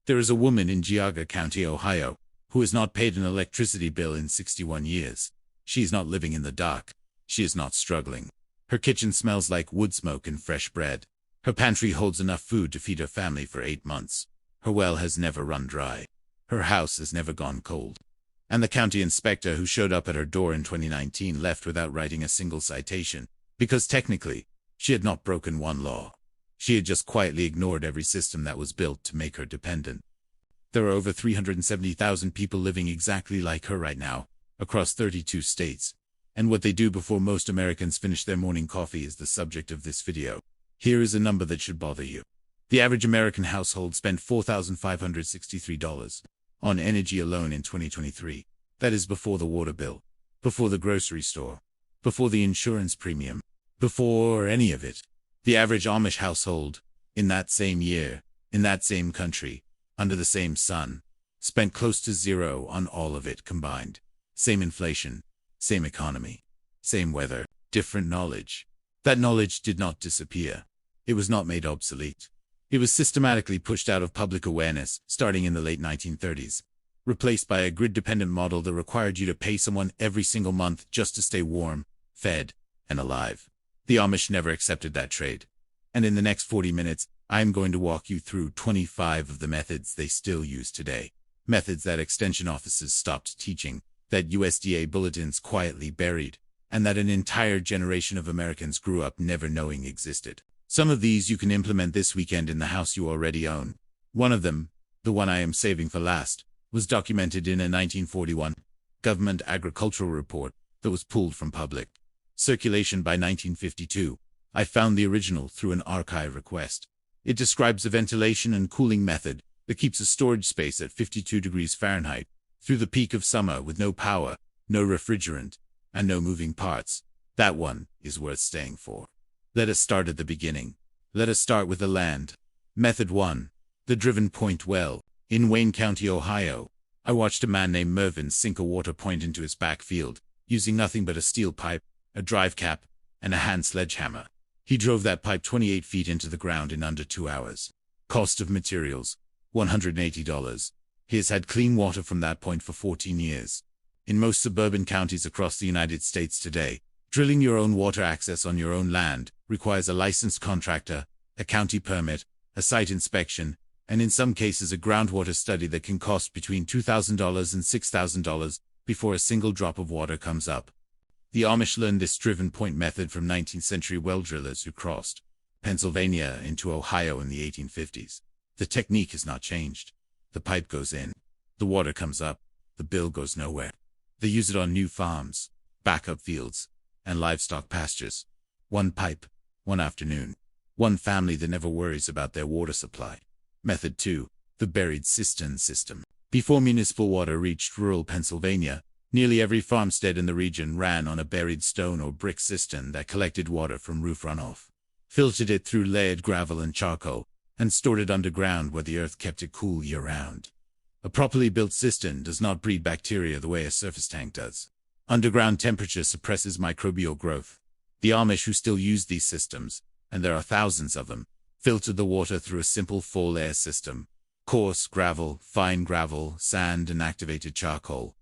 There is a woman in Geauga County, Ohio, who has not paid an electricity bill in 61 years. She is not living in the dark. She is not struggling. Her kitchen smells like wood smoke and fresh bread. Her pantry holds enough food to feed her family for 8 months. Her well has never run dry. Her house has never gone cold. And the county inspector who showed up at her door in 2019 left without writing a single citation, because technically, she had not broken one law. She had just quietly ignored every system that was built to make her dependent. There are over 370,000 people living exactly like her right now, across 32 states. And what they do before most Americans finish their morning coffee is the subject of this video. Here is a number that should bother you. The average American household spent $4,563 on energy alone in 2023. That is before the water bill, before the grocery store, before the insurance premium, before any of it. The average Amish household, in that same year, in that same country, under the same sun, spent close to zero on all of it combined. Same inflation, same economy, same weather, different knowledge. That knowledge did not disappear. It was not made obsolete. It was systematically pushed out of public awareness, starting in the late 1930s, replaced by a grid-dependent model that required you to pay someone every single month just to stay warm, fed, and alive. The Amish never accepted that trade. And in the next 40 minutes, I am going to walk you through 25 of the methods they still use today. Methods that extension offices stopped teaching, that USDA bulletins quietly buried, and that an entire generation of Americans grew up never knowing existed. Some of these you can implement this weekend in the house you already own. One of them, the one I am saving for last, was documented in a 1941 government agricultural report that was pulled from public circulation by 1952. I found the original through an archive request. It describes a ventilation and cooling method that keeps a storage space at 52 degrees Fahrenheit through the peak of summer with no power, no refrigerant, and no moving parts. That one is worth staying for. Let us start at the beginning. Let us start with the land. Method 1. The driven point well. In Wayne County, Ohio, I watched a man named Mervyn sink a water point into his back field, using nothing but a steel pipe, a drive cap, and a hand sledgehammer. He drove that pipe 28 feet into the ground in under 2 hours. Cost of materials, $180. He has had clean water from that point for 14 years. In most suburban counties across the United States today, drilling your own water access on your own land requires a licensed contractor, a county permit, a site inspection, and in some cases a groundwater study that can cost between $2,000 and $6,000 before a single drop of water comes up. The Amish learned this driven point method from 19th century well drillers who crossed Pennsylvania into Ohio in the 1850s. The technique has not changed. The pipe goes in, the water comes up, the bill goes nowhere. They use it on new farms, backup fields, and livestock pastures. One pipe, one afternoon, one family that never worries about their water supply. Method 2. The buried cistern system. Before municipal water reached rural Pennsylvania, nearly every farmstead in the region ran on a buried stone or brick cistern that collected water from roof runoff, filtered it through layered gravel and charcoal, and stored it underground where the earth kept it cool year-round. A properly built cistern does not breed bacteria the way a surface tank does. Underground temperature suppresses microbial growth. The Amish who still use these systems, and there are thousands of them, filtered the water through a simple 4-layer system: coarse gravel, fine gravel, sand, and activated charcoal.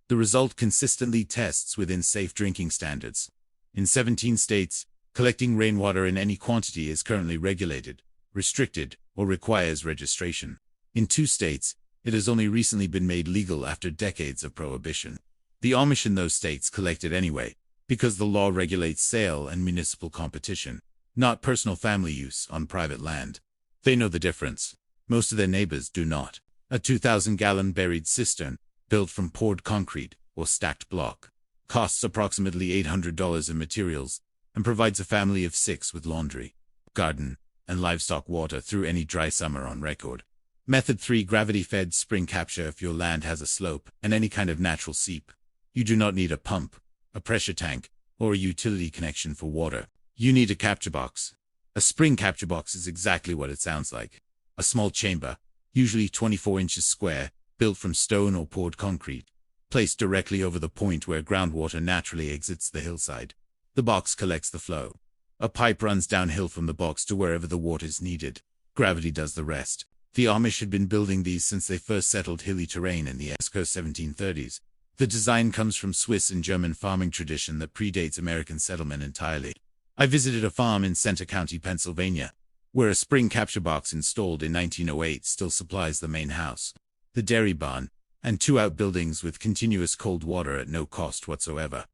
The result consistently tests within safe drinking standards. In 17 states, collecting rainwater in any quantity is currently regulated, restricted, or requires registration. In 2 states, it has only recently been made legal after decades of prohibition. The Amish in those states collect it anyway, because the law regulates sale and municipal competition, not personal family use on private land. They know the difference. Most of their neighbors do not. A 2,000-gallon buried cistern, built from poured concrete or stacked block, costs approximately $800 in materials and provides a family of 6 with laundry, garden, and livestock water through any dry summer on record. Method 3. Gravity-fed spring capture. If your land has a slope and any kind of natural seep, you do not need a pump, a pressure tank, or a utility connection for water. You need a capture box. A spring capture box is exactly what it sounds like. A small chamber, usually 24 inches square, built from stone or poured concrete, placed directly over the point where groundwater naturally exits the hillside. The box collects the flow. A pipe runs downhill from the box to wherever the water is needed. Gravity does the rest. The Amish had been building these since they first settled hilly terrain in the West Coast 1730s. The design comes from Swiss and German farming tradition that predates American settlement entirely. I visited a farm in Center County, Pennsylvania, where a spring capture box installed in 1908 still supplies the main house, the dairy barn, and 2 outbuildings with continuous cold water at no cost whatsoever.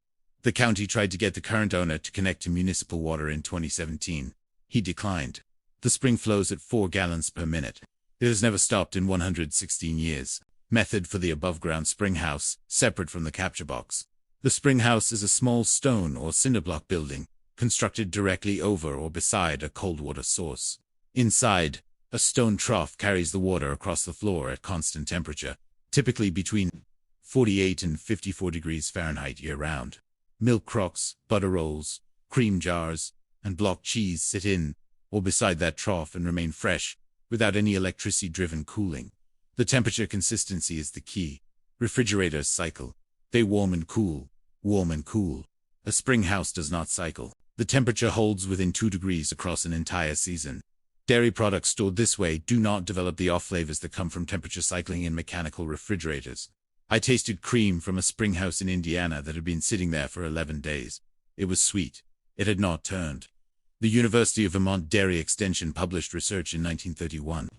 The county tried to get the current owner to connect to municipal water in 2017. He declined. The spring flows at 4 gallons per minute. It has never stopped in 116 years. Method for the above-ground spring house, separate from the capture box. The spring house is a small stone or cinder block building, constructed directly over or beside a cold water source. Inside, a stone trough carries the water across the floor at constant temperature, typically between 48 and 54 degrees Fahrenheit year-round. Milk crocks, butter rolls, cream jars, and block cheese sit in or beside that trough and remain fresh, without any electricity-driven cooling. The temperature consistency is the key. Refrigerators cycle. They warm and cool, warm and cool. A spring house does not cycle. The temperature holds within 2 degrees across an entire season. Dairy products stored this way do not develop the off flavors that come from temperature cycling in mechanical refrigerators. I tasted cream from a spring house in Indiana that had been sitting there for 11 days. It was sweet. It had not turned. The University of Vermont Dairy Extension published research in 1931.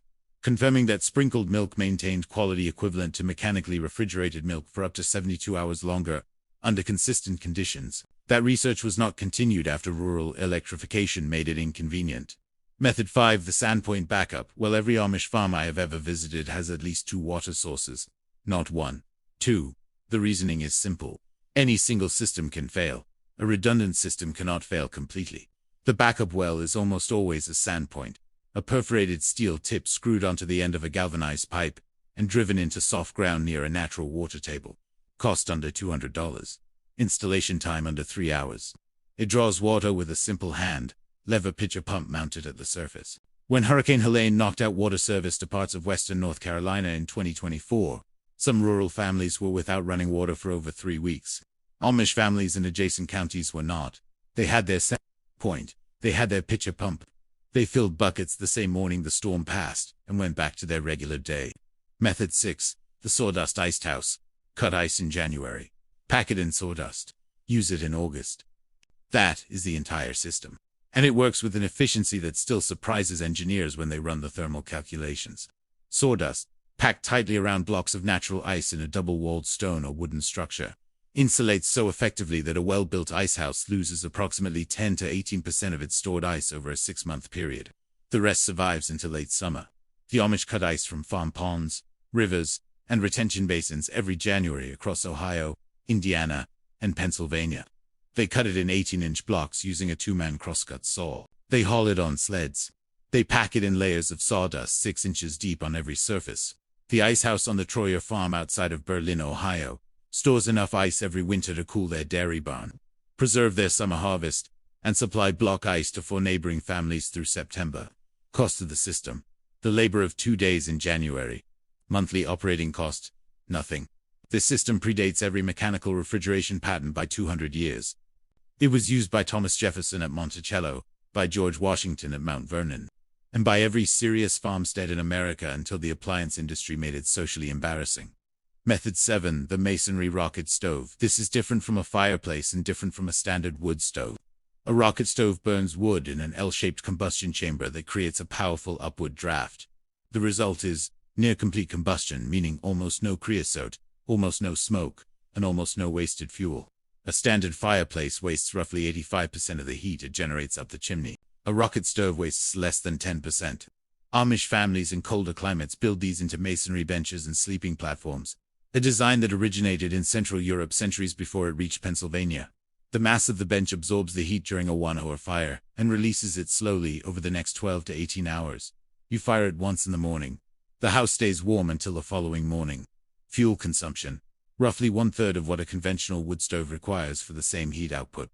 Confirming that sprinkled milk maintained quality equivalent to mechanically refrigerated milk for up to 72 hours longer, under consistent conditions. That research was not continued after rural electrification made it inconvenient. Method 5. The Sandpoint Backup. Well, every Amish farm I have ever visited has at least 2 water sources, not 1. 2. The reasoning is simple. Any single system can fail. A redundant system cannot fail completely. The backup well is almost always a sandpoint, a perforated steel tip screwed onto the end of a galvanized pipe and driven into soft ground near a natural water table. Cost under $200. Installation time under 3 hours. It draws water with a simple hand lever pitcher pump mounted at the surface. When Hurricane Helene knocked out water service to parts of western North Carolina in 2024, some rural families were without running water for over 3 weeks. Amish families in adjacent counties were not. They had their set point. They had their pitcher pump. They filled buckets the same morning the storm passed and went back to their regular day. Method 6. The Sawdust Iced House. Cut ice in January. Pack it in sawdust. Use it in August. That is the entire system. And it works with an efficiency that still surprises engineers when they run the thermal calculations. Sawdust, packed tightly around blocks of natural ice in a double-walled stone or wooden structure, insulates so effectively that a well-built ice house loses approximately 10 to 18% of its stored ice over a 6-month period. The rest survives into late summer. The Amish cut ice from farm ponds, rivers, and retention basins every January across Ohio, Indiana, and Pennsylvania. They cut it in 18-inch blocks using a 2-man crosscut saw. They haul it on sleds. They pack it in layers of sawdust 6 inches deep on every surface. The ice house on the Troyer farm outside of Berlin, Ohio, stores enough ice every winter to cool their dairy barn, preserve their summer harvest, and supply block ice to 4 neighboring families through September. Cost of the system: the labor of 2 days in January. Monthly operating cost: nothing. This system predates every mechanical refrigeration patent by 200 years. It was used by Thomas Jefferson at Monticello, by George Washington at Mount Vernon, and by every serious farmstead in America until the appliance industry made it socially embarrassing. Method 7. The Masonry Rocket Stove. This is different from a fireplace and different from a standard wood stove. A rocket stove burns wood in an L-shaped combustion chamber that creates a powerful upward draft. The result is near-complete combustion, meaning almost no creosote, almost no smoke, and almost no wasted fuel. A standard fireplace wastes roughly 85% of the heat it generates up the chimney. A rocket stove wastes less than 10%. Amish families in colder climates build these into masonry benches and sleeping platforms, a design that originated in Central Europe centuries before it reached Pennsylvania. The mass of the bench absorbs the heat during a 1-hour fire and releases it slowly over the next 12 to 18 hours. You fire it once in the morning. The house stays warm until the following morning. Fuel consumption: roughly 1/3 of what a conventional wood stove requires for the same heat output.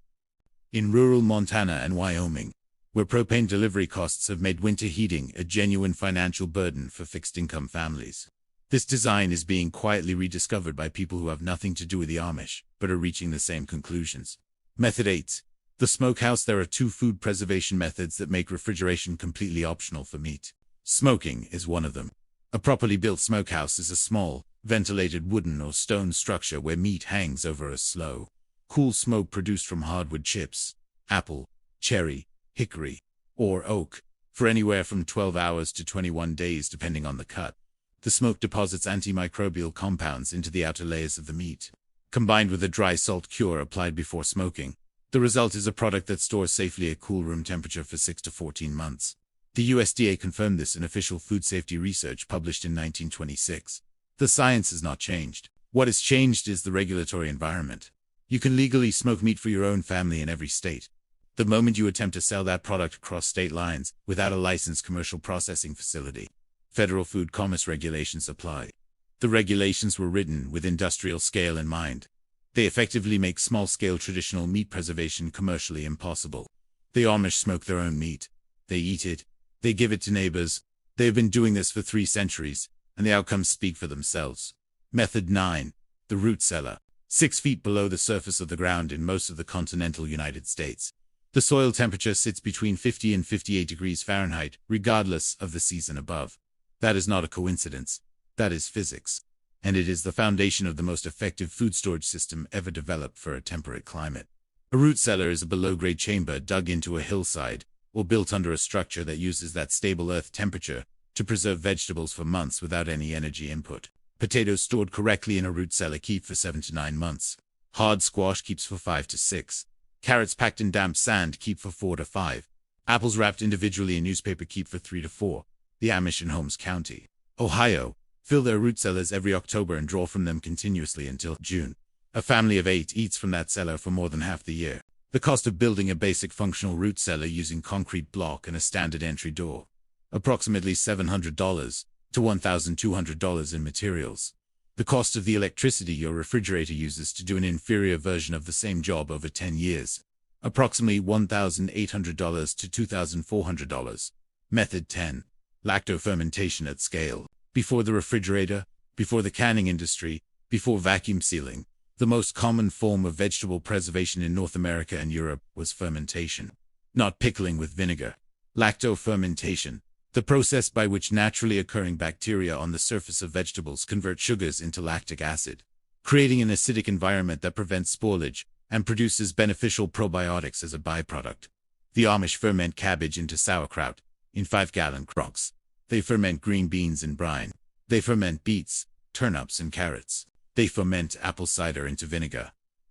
In rural Montana and Wyoming, where propane delivery costs have made winter heating a genuine financial burden for fixed-income families, this design is being quietly rediscovered by people who have nothing to do with the Amish, but are reaching the same conclusions. Method 8. The Smokehouse. There are 2 food preservation methods that make refrigeration completely optional for meat. Smoking is one of them. A properly built smokehouse is a small, ventilated wooden or stone structure where meat hangs over a slow, cool smoke produced from hardwood chips, apple, cherry, hickory, or oak, for anywhere from 12 hours to 21 days depending on the cut. The smoke deposits antimicrobial compounds into the outer layers of the meat, combined with a dry salt cure applied before smoking. The result is a product that stores safely at cool room temperature for 6 to 14 months. The USDA confirmed this in official food safety research published in 1926. The science has not changed. What has changed is the regulatory environment. You can legally smoke meat for your own family in every state. The moment you attempt to sell that product across state lines without a licensed commercial processing facility, federal food commerce regulations apply. The regulations were written with industrial scale in mind. They effectively make small-scale traditional meat preservation commercially impossible. The Amish smoke their own meat. They eat it. They give it to neighbors. They have been doing this for 3 centuries, and the outcomes speak for themselves. Method 9. The root cellar. 6 feet below the surface of the ground in most of the continental United States. The soil temperature sits between 50 and 58 degrees Fahrenheit, regardless of the season above. That is not a coincidence. That is physics. And it is the foundation of the most effective food storage system ever developed for a temperate climate. A root cellar is a below-grade chamber dug into a hillside, or built under a structure that uses that stable earth temperature to preserve vegetables for months without any energy input. Potatoes stored correctly in a root cellar keep for 7 to 9 months. Hard squash keeps for 5 to 6. Carrots packed in damp sand keep for 4 to 5. Apples wrapped individually in newspaper keep for 3 to 4. The Amish in Holmes County, Ohio, fill their root cellars every October and draw from them continuously until June. A family of 8 eats from that cellar for more than half the year. The cost of building a basic functional root cellar using concrete block and a standard entry door. Approximately $700 to $1,200 in materials. The cost of the electricity your refrigerator uses to do an inferior version of the same job over 10 years. Approximately $1,800 to $2,400. Method 10. Lacto-fermentation at scale. Before the refrigerator, before the canning industry, before vacuum sealing, the most common form of vegetable preservation in North America and Europe was fermentation. Not pickling with vinegar. Lacto-fermentation, the process by which naturally occurring bacteria on the surface of vegetables convert sugars into lactic acid, creating an acidic environment that prevents spoilage and produces beneficial probiotics as a byproduct. The Amish ferment cabbage into sauerkraut in 5-gallon crocks. They ferment green beans in brine. They ferment beets, turnips, and carrots. They ferment apple cider into vinegar.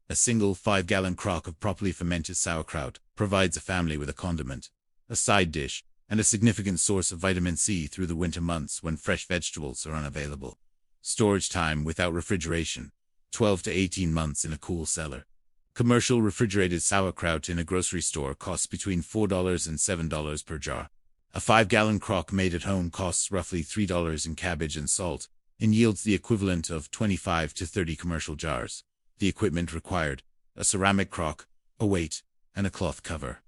A single 5-gallon crock of properly fermented sauerkraut provides a family with a condiment, a side dish, and a significant source of vitamin C through the winter months when fresh vegetables are unavailable. Storage time without refrigeration, 12 to 18 months in a cool cellar. Commercial refrigerated sauerkraut in a grocery store costs between $4 and $7 per jar. A 5-gallon crock made at home costs roughly $3 in cabbage and salt, and yields the equivalent of 25 to 30 commercial jars. The equipment required: a ceramic crock, a weight, and a cloth cover.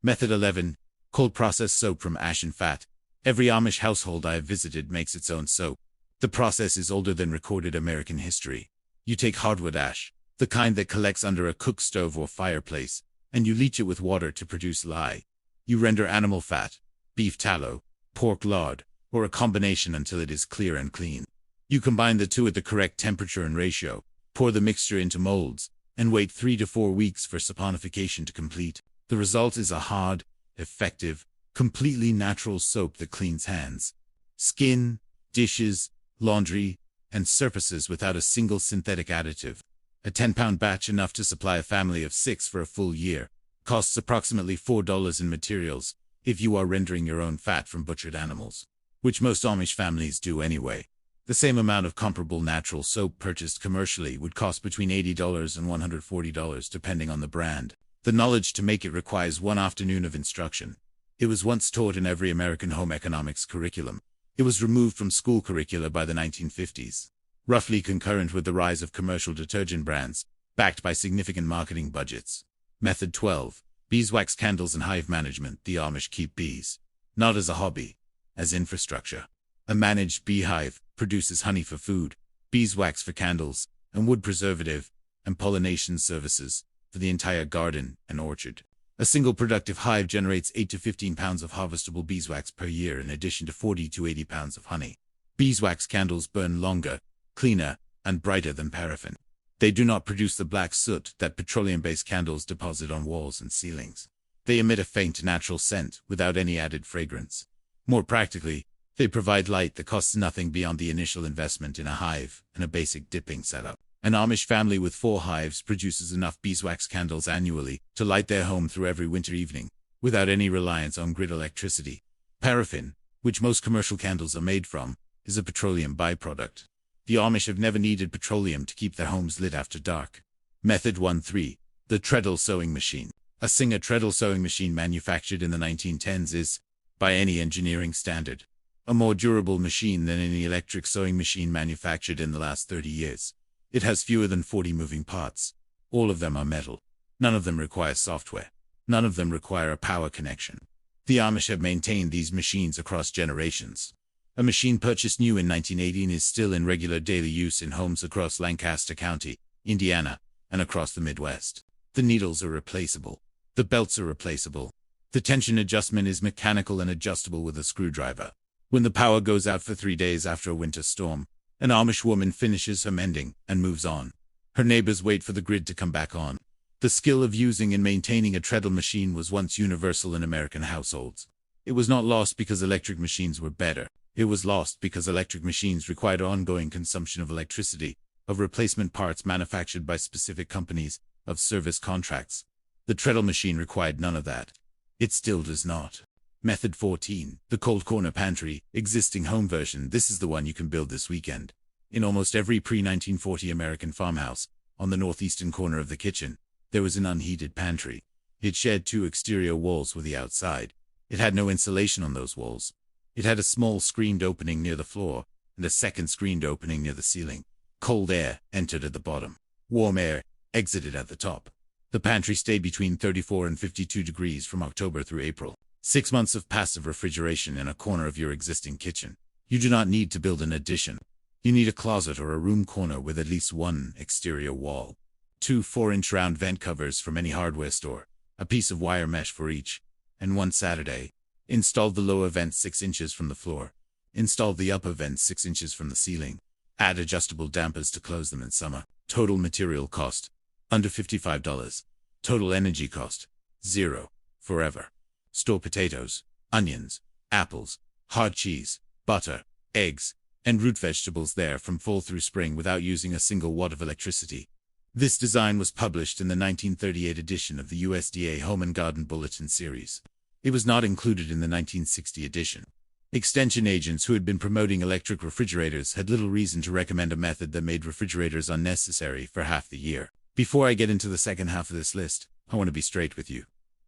Method 11. Cold process soap from ash and fat. Every Amish household I have visited makes its own soap. The process is older than recorded American history. You take hardwood ash, the kind that collects under a cook stove or fireplace, and you leach it with water to produce lye. You render animal fat, beef tallow, pork lard, or a combination until it is clear and clean. You combine the two at the correct temperature and ratio, pour the mixture into molds, and wait 3 to 4 weeks for saponification to complete. The result is a hard, effective, completely natural soap that cleans hands, skin, dishes, laundry, and surfaces without a single synthetic additive. A 10-pound batch, enough to supply a family of 6 for a full year, costs approximately $4 in materials if you are rendering your own fat from butchered animals, which most Amish families do anyway. The same amount of comparable natural soap purchased commercially would cost between $80 and $140 depending on the brand. The knowledge to make it requires 1 afternoon of instruction. It was once taught in every American home economics curriculum. It was removed from school curricula by the 1950s. Roughly concurrent with the rise of commercial detergent brands, backed by significant marketing budgets. Method 12. Beeswax candles and hive management. The Amish keep bees, not as a hobby, as infrastructure. A managed beehive produces honey for food, beeswax for candles, and wood preservative and pollination services for the entire garden and orchard. A single productive hive generates 8 to 15 pounds of harvestable beeswax per year in addition to 40 to 80 pounds of honey. Beeswax candles burn longer, cleaner, and brighter than paraffin. They do not produce the black soot that petroleum-based candles deposit on walls and ceilings. They emit a faint natural scent without any added fragrance. More practically, they provide light that costs nothing beyond the initial investment in a hive and a basic dipping setup. An Amish family with 4 hives produces enough beeswax candles annually to light their home through every winter evening, without any reliance on grid electricity. Paraffin, which most commercial candles are made from, is a petroleum byproduct. The Amish have never needed petroleum to keep their homes lit after dark. Method 1-3. The treadle sewing machine. A Singer treadle sewing machine manufactured in the 1910s is, by any engineering standard, a more durable machine than any electric sewing machine manufactured in the last 30 years. It has fewer than 40 moving parts. All of them are metal. None of them require software. None of them require a power connection. The Amish have maintained these machines across generations. A machine purchased new in 1918 is still in regular daily use in homes across Lancaster County, Indiana, and across the Midwest. The needles are replaceable. The belts are replaceable. The tension adjustment is mechanical and adjustable with a screwdriver. When the power goes out for 3 days after a winter storm, an Amish woman finishes her mending and moves on. Her neighbors wait for the grid to come back on. The skill of using and maintaining a treadle machine was once universal in American households. It was not lost because electric machines were better. It was lost because electric machines required ongoing consumption of electricity, of replacement parts manufactured by specific companies, of service contracts. The treadle machine required none of that. It still does not. Method 14. The cold corner pantry, existing home version. This is the one you can build this weekend. In almost every pre-1940 American farmhouse, on the northeastern corner of the kitchen, there was an unheated pantry. It shared 2 exterior walls with the outside. It had no insulation on those walls. It had a small screened opening near the floor, and a second screened opening near the ceiling. Cold air entered at the bottom. Warm air exited at the top. The pantry stayed between 34 and 52 degrees from October through April. 6 months of passive refrigeration in a corner of your existing kitchen. You do not need to build an addition. You need a closet or a room corner with at least 1 exterior wall. 2 4-inch round vent covers from any hardware store, a piece of wire mesh for each, and one Saturday. Installed the lower vent 6 inches from the floor. Installed the upper vent 6 inches from the ceiling. Add adjustable dampers to close them in summer. Total material cost, under $55. Total energy cost, 0. Forever. Store potatoes, onions, apples, hard cheese, butter, eggs, and root vegetables there from fall through spring without using a single watt of electricity. This design was published in the 1938 edition of the USDA Home and Garden Bulletin series. It was not included in the 1960 edition. Extension agents who had been promoting electric refrigerators had little reason to recommend a method that made refrigerators unnecessary for half the year. Before I get into the second half of this list, I want to be straight with you.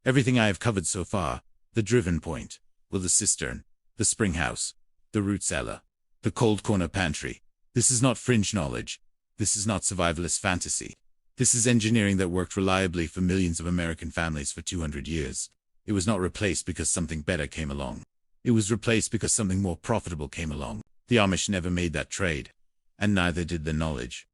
Everything I have covered so far, the driven point, the cistern, the spring house, the root cellar, the cold corner pantry. This is not fringe knowledge. This is not survivalist fantasy. This is engineering that worked reliably for millions of American families for 200 years. It was not replaced because something better came along. It was replaced because something more profitable came along. The Amish never made that trade, and neither did the knowledge.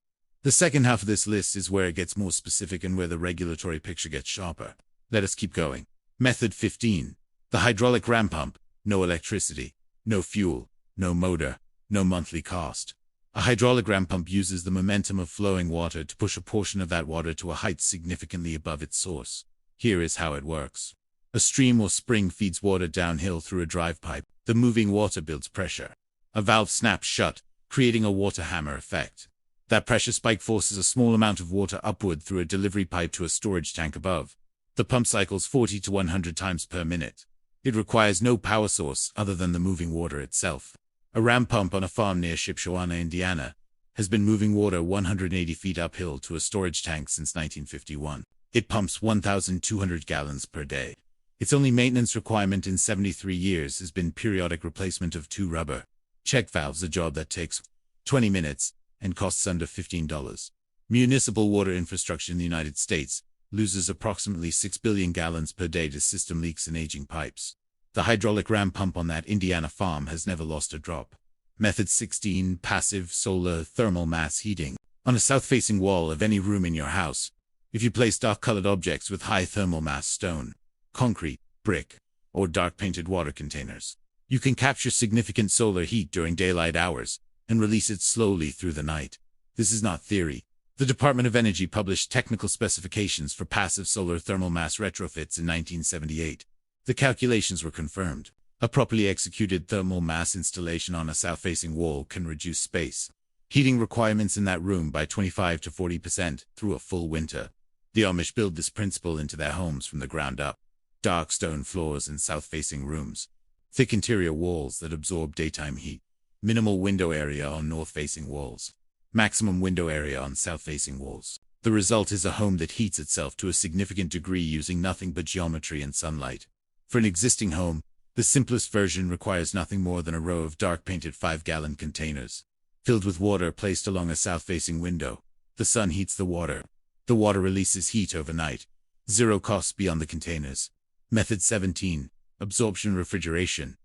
The second half of this list is where it gets more specific and where the regulatory picture gets sharper. Let us keep going. Method 15. The hydraulic ram pump. No electricity, no fuel, no motor, no monthly cost. A hydraulic ram pump uses the momentum of flowing water to push a portion of that water to a height significantly above its source. Here is how it works. A stream or spring feeds water downhill through a drive pipe. The moving water builds pressure. A valve snaps shut, creating a water hammer effect. That pressure spike forces a small amount of water upward through a delivery pipe to a storage tank above. The pump cycles 40 to 100 times per minute. It requires no power source other than the moving water itself. A ram pump on a farm near Shipshawana, Indiana, has been moving water 180 feet uphill to a storage tank since 1951. It pumps 1,200 gallons per day. Its only maintenance requirement in 73 years has been periodic replacement of 2 rubber check valves, a job that takes 20 minutes and costs under $15. Municipal water infrastructure in the United States loses approximately 6 billion gallons per day to system leaks and aging pipes. The hydraulic ram pump on that Indiana farm has never lost a drop. Method 16. Passive solar thermal mass heating. On a south-facing wall of any room in your house, if you place dark-colored objects with high thermal mass stone, concrete, brick, or dark-painted water containers, You can capture significant solar heat during daylight hours and release it slowly through the night. This is not theory. The Department of Energy published technical specifications for passive solar thermal mass retrofits in 1978. The calculations were confirmed. A properly executed thermal mass installation on a south-facing wall can reduce space heating requirements in that room by 25 to 40% through a full winter. The Amish build this principle into their homes from the ground up. Dark stone floors in south-facing rooms. Thick interior walls that absorb daytime heat. Minimal window area on north-facing walls. Maximum window area on south-facing walls. The result is a home that heats itself to a significant degree using nothing but geometry and sunlight. For an existing home, the simplest version requires nothing more than a row of dark-painted 5-gallon containers, filled with water placed along a south-facing window. The sun heats the water. The water releases heat overnight. Zero costs beyond the containers. Method 17. Absorption refrigeration.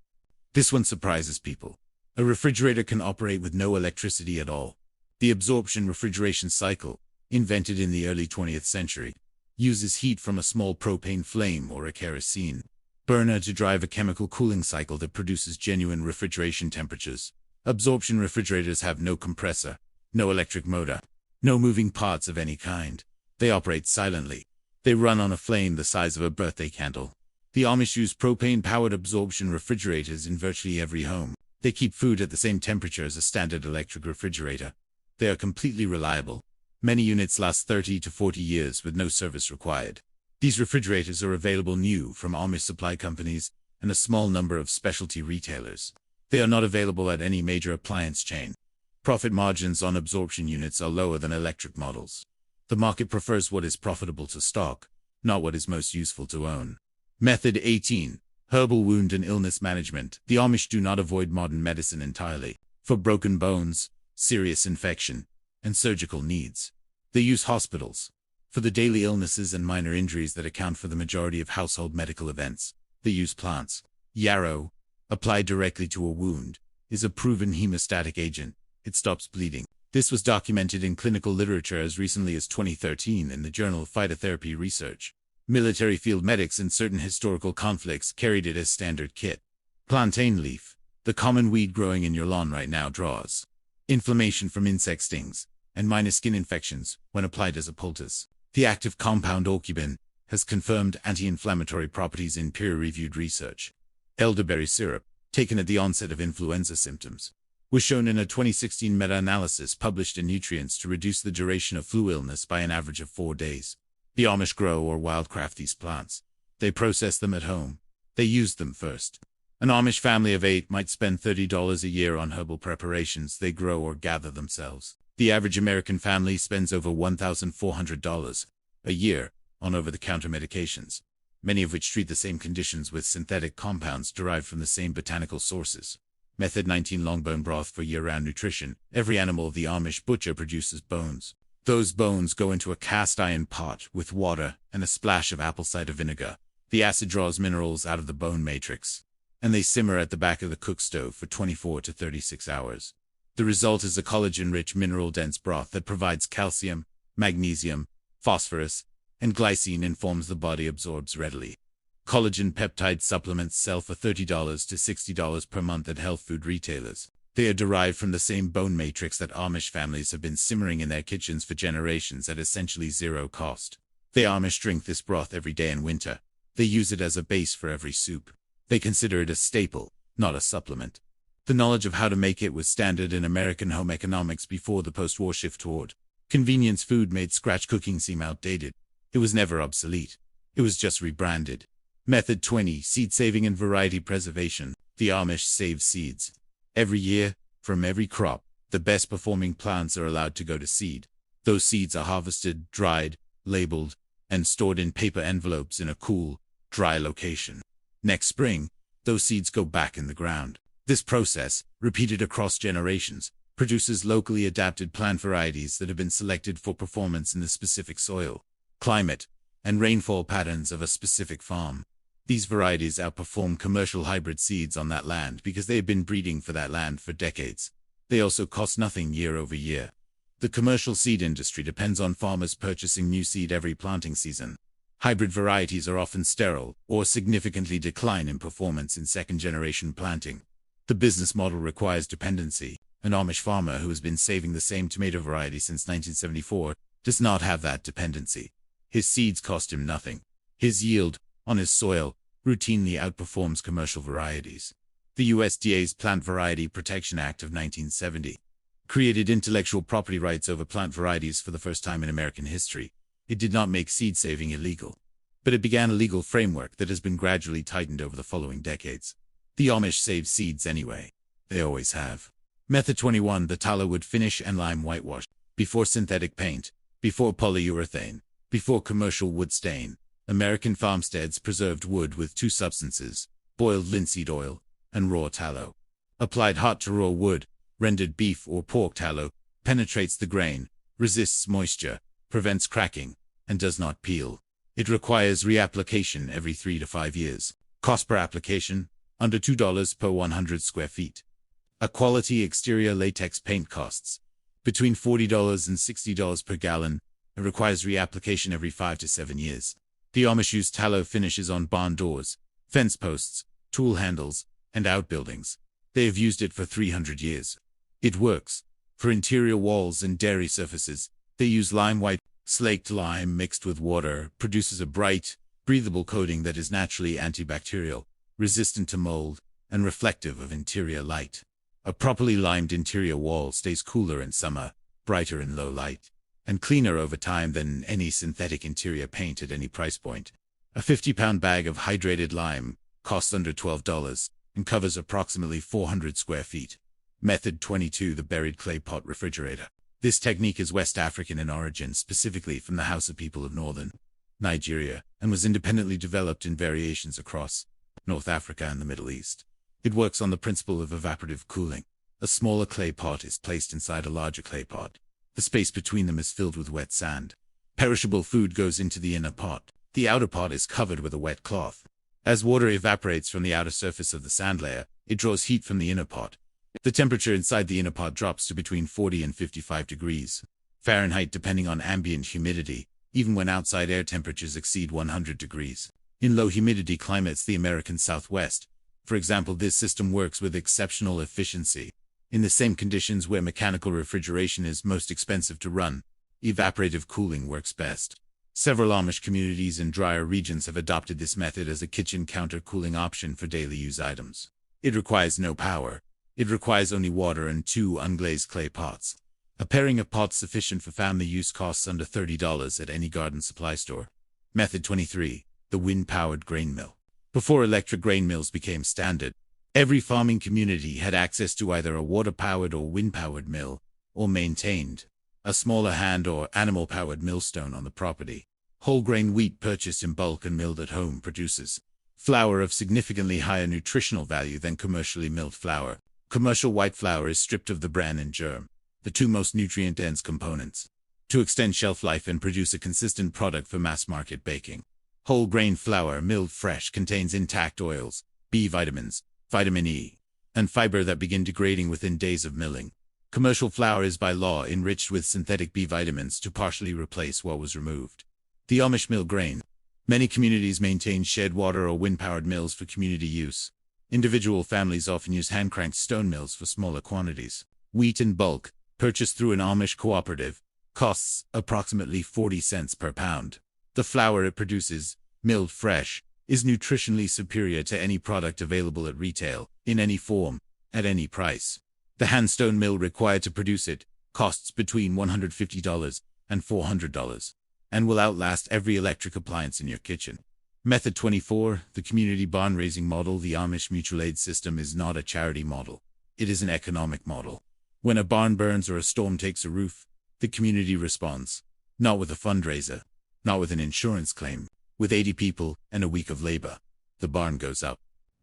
This one surprises people. A refrigerator can operate with no electricity at all. The absorption refrigeration cycle, invented in the early 20th century, uses heat from a small propane flame or a kerosene burner to drive a chemical cooling cycle that produces genuine refrigeration temperatures. Absorption refrigerators have no compressor, no electric motor, no moving parts of any kind. They operate silently. They run on a flame the size of a birthday candle. The Amish use propane-powered absorption refrigerators in virtually every home. They keep food at the same temperature as a standard electric refrigerator. They are completely reliable. Many units last 30 to 40 years with no service required. These refrigerators are available new from Amish supply companies and a small number of specialty retailers. They are not available at any major appliance chain. Profit margins on absorption units are lower than electric models. The market prefers what is profitable to stock, not what is most useful to own. Method 18. Herbal wound and illness management. The Amish do not avoid modern medicine entirely. For broken bones, serious infection, and surgical needs, they use hospitals. For the daily illnesses and minor injuries that account for the majority of household medical events, they use plants. Yarrow, applied directly to a wound, is a proven hemostatic agent. It stops bleeding. This was documented in clinical literature as recently as 2013 in the journal Phytotherapy Research. Military field medics in certain historical conflicts carried it as standard kit. Plantain leaf, the common weed growing in your lawn right now, draws inflammation from insect stings and minor skin infections when applied as a poultice. The active compound orcubin has confirmed anti-inflammatory properties in peer-reviewed research. Elderberry syrup, taken at the onset of influenza symptoms, was shown in a 2016 meta-analysis published in Nutrients to reduce the duration of flu illness by an average of 4 days. The Amish grow or wildcraft these plants. They process them at home. They use them first. An Amish family of 8 might spend $30 a year on herbal preparations they grow or gather themselves. The average American family spends over $1,400 a year on over-the-counter medications, many of which treat the same conditions with synthetic compounds derived from the same botanical sources. Method 19. Longbone broth for year-round nutrition. Every animal the Amish butcher produces bones. Those bones go into a cast-iron pot with water and a splash of apple cider vinegar. The acid draws minerals out of the bone matrix, and they simmer at the back of the cook stove for 24 to 36 hours. The result is a collagen-rich mineral-dense broth that provides calcium, magnesium, phosphorus, and glycine in forms the body absorbs readily. Collagen peptide supplements sell for $30 to $60 per month at health food retailers. They are derived from the same bone matrix that Amish families have been simmering in their kitchens for generations at essentially zero cost. The Amish drink this broth every day in winter. They use it as a base for every soup. They consider it a staple, not a supplement. The knowledge of how to make it was standard in American home economics before the post-war shift toward convenience food made scratch cooking seem outdated. It was never obsolete. It was just rebranded. Method 20. Seed saving and variety preservation. The Amish save seeds. Every year, from every crop, the best performing plants are allowed to go to seed. Those seeds are harvested, dried, labeled, and stored in paper envelopes in a cool, dry location. Next spring, those seeds go back in the ground. This process, repeated across generations, produces locally adapted plant varieties that have been selected for performance in the specific soil, climate, and rainfall patterns of a specific farm. These varieties outperform commercial hybrid seeds on that land because they have been breeding for that land for decades. They also cost nothing year over year. The commercial seed industry depends on farmers purchasing new seed every planting season. Hybrid varieties are often sterile or significantly decline in performance in second-generation planting. The business model requires dependency. An Amish farmer who has been saving the same tomato variety since 1974 does not have that dependency. His seeds cost him nothing. His yield, on his soil, routinely outperforms commercial varieties. The USDA's Plant Variety Protection Act of 1970 created intellectual property rights over plant varieties for the first time in American history. It did not make seed saving illegal, but it began a legal framework that has been gradually tightened over the following decades. The Amish save seeds anyway. They always have. Method 21: the tallow wood finish and lime whitewash. Before synthetic paint, before polyurethane, before commercial wood stain, American farmsteads preserved wood with two substances: boiled linseed oil and raw tallow. Applied hot to raw wood, rendered beef or pork tallow, penetrates the grain, resists moisture, prevents cracking, and does not peel. It requires reapplication every 3 to 5 years. Cost per application, under $2 per 100 square feet. A quality exterior latex paint costs between $40 and $60 per gallon. It requires reapplication every 5 to 7 years. The Amish use tallow finishes on barn doors, fence posts, tool handles, and outbuildings. They have used it for 300 years. It works. For interior walls and dairy surfaces, they use lime white. Slaked lime mixed with water produces a bright, breathable coating that is naturally antibacterial, resistant to mold, and reflective of interior light. A properly limed interior wall stays cooler in summer, brighter in low light, and cleaner over time than any synthetic interior paint at any price point. A 50-pound bag of hydrated lime costs under $12 and covers approximately 400 square feet. Method 22: the buried clay pot refrigerator. This technique is West African in origin, specifically from the Hausa people of northern Nigeria, and was independently developed in variations across North Africa and the Middle East. It works on the principle of evaporative cooling. A smaller clay pot is placed inside a larger clay pot. The space between them is filled with wet sand. Perishable food goes into the inner pot. The outer pot is covered with a wet cloth. As water evaporates from the outer surface of the sand layer, it draws heat from the inner pot. The temperature inside the inner pot drops to between 40 and 55 degrees Fahrenheit depending on ambient humidity, even when outside air temperatures exceed 100 degrees. In low humidity climates, the American Southwest, for example, this system works with exceptional efficiency. In the same conditions where mechanical refrigeration is most expensive to run, evaporative cooling works best. Several Amish communities in drier regions have adopted this method as a kitchen counter cooling option for daily use items. It requires no power. It requires only water and 2 unglazed clay pots. A pairing of pots sufficient for family use costs under $30 at any garden supply store. Method 23: the wind-powered grain mill. Before electric grain mills became standard, every farming community had access to either a water-powered or wind-powered mill, or maintained a smaller hand- or animal-powered millstone on the property. Whole grain wheat purchased in bulk and milled at home produces flour of significantly higher nutritional value than commercially milled flour. Commercial white flour is stripped of the bran and germ, the two most nutrient-dense components, to extend shelf life and produce a consistent product for mass-market baking. Whole grain flour milled fresh contains intact oils, B vitamins, vitamin E, and fiber that begin degrading within days of milling. Commercial flour is by law enriched with synthetic B vitamins to partially replace what was removed. The Amish mill grain. Many communities maintain shed water or wind-powered mills for community use. Individual families often use hand-cranked stone mills for smaller quantities. Wheat in bulk, purchased through an Amish cooperative, costs approximately 40 cents per pound. The flour it produces, milled fresh, is nutritionally superior to any product available at retail, in any form, at any price. The hand stone mill required to produce it costs between $150 and $400, and will outlast every electric appliance in your kitchen. Method 24: the community barn raising model. The Amish mutual aid system is not a charity model. It is an economic model. When a barn burns or a storm takes a roof, the community responds. Not with a fundraiser, not with an insurance claim. With 80 people and a week of labor, the barn goes up.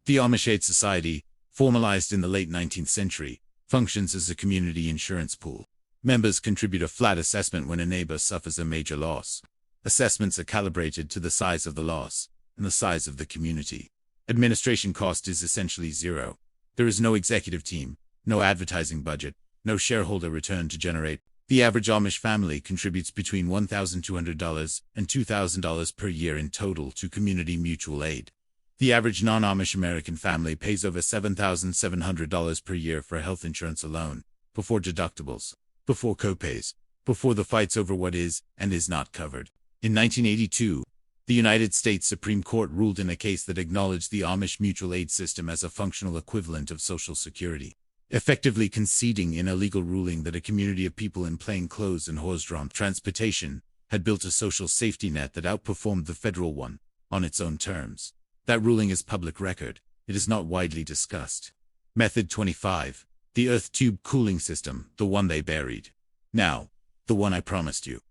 The Amish Aid Society, formalized in the late 19th century, functions as a community insurance pool. Members contribute a flat assessment when a neighbor suffers a major loss. Assessments are calibrated to the size of the loss and the size of the community. Administration cost is essentially zero. There is no executive team, no advertising budget, no shareholder return to generate. The average Amish family contributes between $1,200 and $2,000 per year in total to community mutual aid. The average non-Amish American family pays over $7,700 per year for health insurance alone, before deductibles, before copays, before the fights over what is and is not covered. In 1982, the United States Supreme Court ruled in a case that acknowledged the Amish mutual aid system as a functional equivalent of Social Security, effectively conceding in a legal ruling that a community of people in plain clothes and horse-drawn transportation had built a social safety net that outperformed the federal one, on its own terms. That ruling is public record. It is not widely discussed. Method 25. The earth tube cooling system, the one they buried. Now, the one I promised you.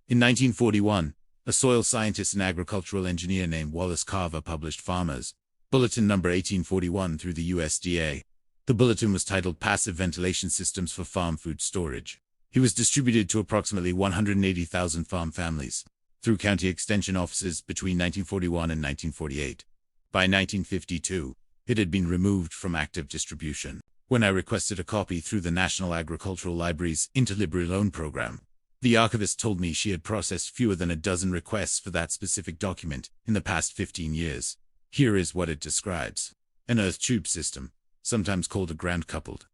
In 1941, a soil scientist and agricultural engineer named Wallace Carver published Farmers' Bulletin No. 1841 through the USDA. The bulletin was titled Passive Ventilation Systems for Farm Food Storage. It was distributed to approximately 180,000 farm families through county extension offices between 1941 and 1948. By 1952, it had been removed from active distribution. When I requested a copy through the National Agricultural Library's Interlibrary Loan Program, the archivist told me she had processed fewer than a dozen requests for that specific document in the past 15 years. Here is what it describes. An earth tube system, sometimes called a ground-coupled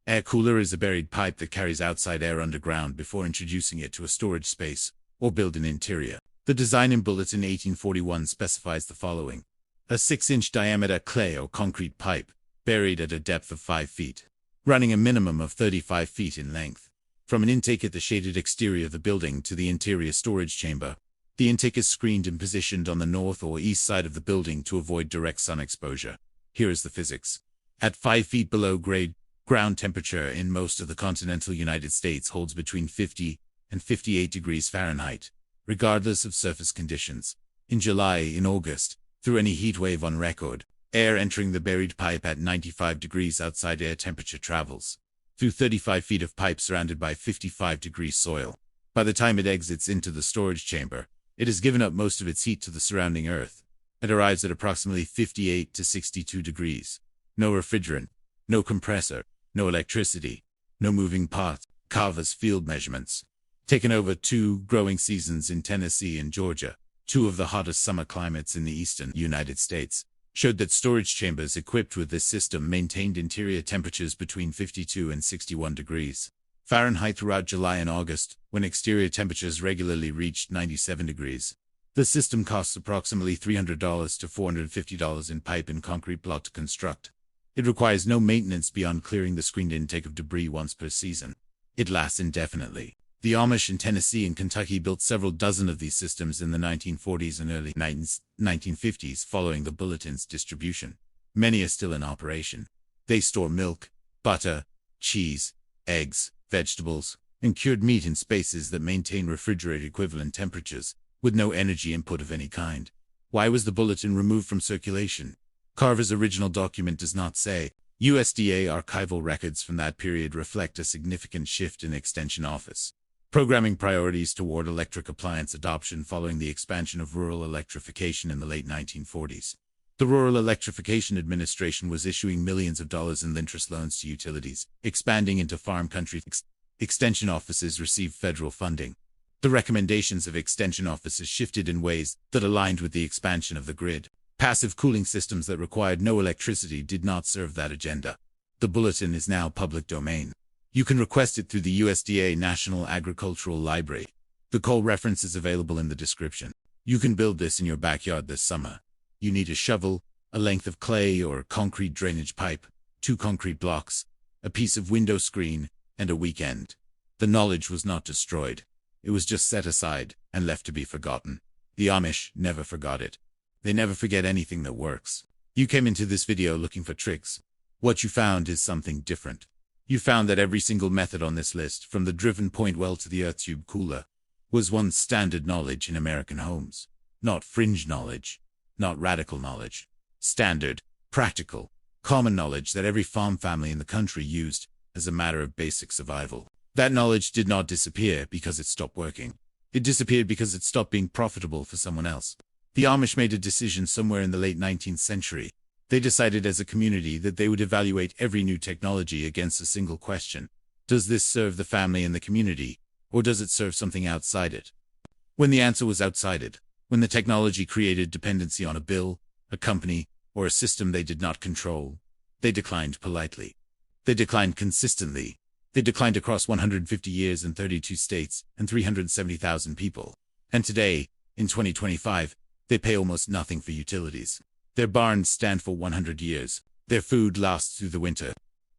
air cooler, is a buried pipe that carries outside air underground before introducing it to a storage space or built an interior. The design in Bulletin 1841 specifies the following. A 6-inch diameter clay or concrete pipe, buried at a depth of 5 feet, running a minimum of 35 feet in length. From an intake at the shaded exterior of the building to the interior storage chamber, the intake is screened and positioned on the north or east side of the building to avoid direct sun exposure. Here is the physics. At 5 feet below grade, ground temperature in most of the continental United States holds between 50 and 58 degrees Fahrenheit, regardless of surface conditions. In July and August, through any heat wave on record, air entering the buried pipe at 95 degrees outside air temperature travels through 35 feet of pipe surrounded by 55 degrees soil. By the time it exits into the storage chamber, it has given up most of its heat to the surrounding earth. It arrives at approximately 58 to 62 degrees. No refrigerant, no compressor, no electricity, no moving parts. Carver's field measurements, taken over 2 growing seasons in Tennessee and Georgia, 2 of the hottest summer climates in the eastern United States, showed that storage chambers equipped with this system maintained interior temperatures between 52 and 61 degrees Fahrenheit throughout July and August, when exterior temperatures regularly reached 97 degrees. The system costs approximately $300 to $450 in pipe and concrete block to construct. It requires no maintenance beyond clearing the screened intake of debris once per season. It lasts indefinitely. The Amish in Tennessee and Kentucky built several dozen of these systems in the 1940s and early 1950s following the bulletin's distribution. Many are still in operation. They store milk, butter, cheese, eggs, vegetables, and cured meat in spaces that maintain refrigerator equivalent temperatures, with no energy input of any kind. Why was the bulletin removed from circulation? Carver's original document does not say. USDA archival records from that period reflect a significant shift in Extension Office programming priorities toward electric appliance adoption following the expansion of rural electrification in the late 1940s. The Rural Electrification Administration was issuing millions of dollars in interest loans to utilities, expanding into farm country. Extension offices received federal funding. The recommendations of extension offices shifted in ways that aligned with the expansion of the grid. Passive cooling systems that required no electricity did not serve that agenda. The bulletin is now public domain. You can request it through the USDA National Agricultural Library. The call reference is available in the description. You can build this in your backyard this summer. You need a shovel, a length of clay or concrete drainage pipe, 2 concrete blocks, a piece of window screen, and a weekend. The knowledge was not destroyed. It was just set aside and left to be forgotten. The Amish never forgot it. They never forget anything that works. You came into this video looking for tricks. What you found is something different. You found that every single method on this list, from the driven point well to the earth tube cooler, was once standard knowledge in American homes. Not fringe knowledge, not radical knowledge. Standard, practical, common knowledge that every farm family in the country used as a matter of basic survival. That knowledge did not disappear because it stopped working. It disappeared because it stopped being profitable for someone else. The Amish made a decision somewhere in the late 19th century. They decided as a community that they would evaluate every new technology against a single question. Does this serve the family and the community, or does it serve something outside it? When the answer was outside it, when the technology created dependency on a bill, a company, or a system they did not control, they declined politely. They declined consistently. They declined across 150 years in 32 states and 370,000 people. And today, in 2025, they pay almost nothing for utilities. Their barns stand for 100 years. Their food lasts through the winter.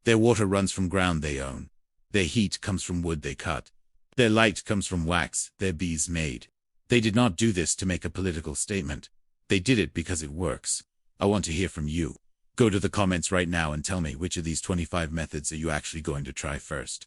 Their water runs from ground they own. Their heat comes from wood they cut. Their light comes from wax their bees made. They did not do this to make a political statement. They did it because it works. I want to hear from you. Go to the comments right now and tell me which of these 25 methods are you actually going to try first.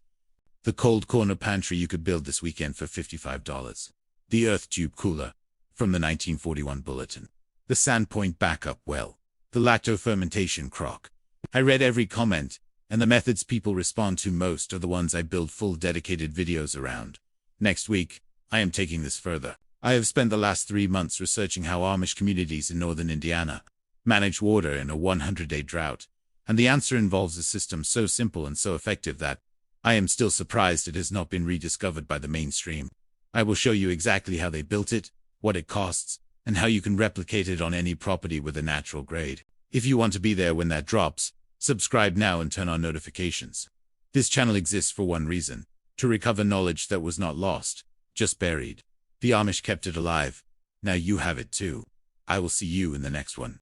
The cold corner pantry you could build this weekend for $55. The earth tube cooler from the 1941 bulletin. The Sandpoint backup well. The lacto fermentation crock. I read every comment, and the methods people respond to most are the ones I build full dedicated videos around. Next week, I am taking this further. I have spent the last 3 months researching how Amish communities in northern Indiana manage water in a 100-day drought, and the answer involves a system so simple and so effective that I am still surprised it has not been rediscovered by the mainstream. I will show you exactly how they built it, what it costs, and how you can replicate it on any property with a natural grade. If you want to be there when that drops, subscribe now and turn on notifications. This channel exists for one reason: to recover knowledge that was not lost, just buried. The Amish kept it alive. Now you have it too. I will see you in the next one.